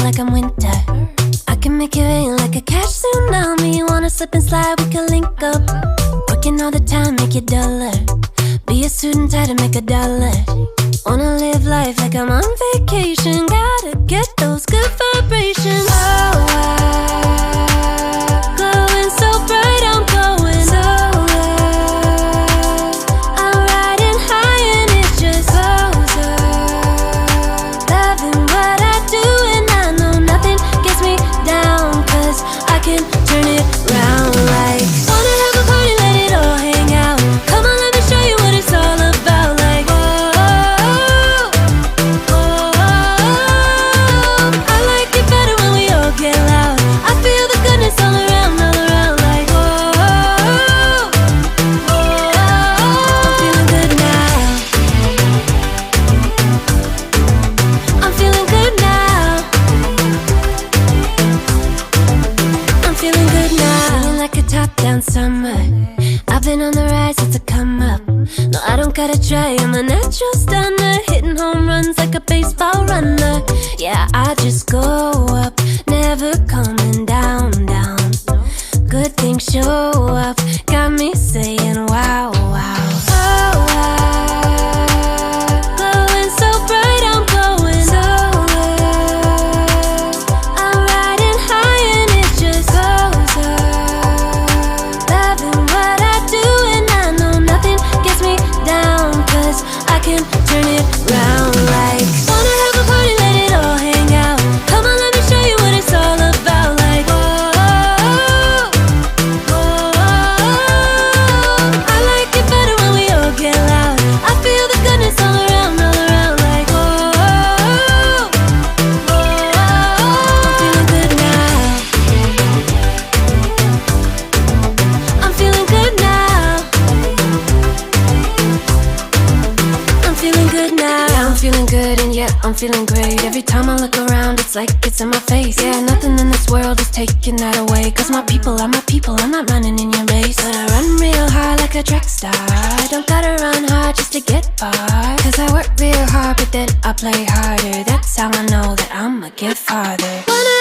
like I'm winter. I can make it rain like a cash tsunami. Wanna slip and slide, we can link up. Working all the time, make it duller. Be a student, try to make $1. Wanna live life like I'm on vacation. Gotta get those good vibrations. Oh, glowing so bright, I'm glowing so low. I'm riding high and it just goes up. Loving what I do and I know nothing gets me down, 'cause I can turn it round like. Wanna have a party, let it all hang out. Come on, let me show you what it's all about. Like, whoa, I like it better when we all get loud. I feel the goodness all around, like, whoa, I'm feeling good now. I'm feeling good now. I'm feeling good now. Feeling like a top-down summer. I've been on the rise, it's a come up. No, I don't gotta try, I'm a natural stunner. Hitting home runs like a baseball runner. Yeah, I just go up, never coming down, down. Good things show up, got me saying wow, wow. Oh, wow. Glowing so bright, I'm glowing so low. I'm riding high and it just goes up. Loving what I do and I know nothing gets me down, 'cause I can turn it round like. Wanna have a party, let it all hang out. Come on, let me show you what it's all about. Like, whoa, I like it better when we all get loud. I feel the goodness all around, like, whoa, I'm feeling good now. I'm feeling good now. I'm feeling good now. Yeah, I'm feeling good and yeah, I'm feeling great. Every time I look around, it's like it's in my face. Yeah, nothing in this world is taking that away. 'Cause my people are my people, I'm not running in your race. But I run real hard like a track star. I don't gotta run hard just to get far. 'Cause I work real hard, but then I play harder. That's how I know that I'ma get farther. Wanna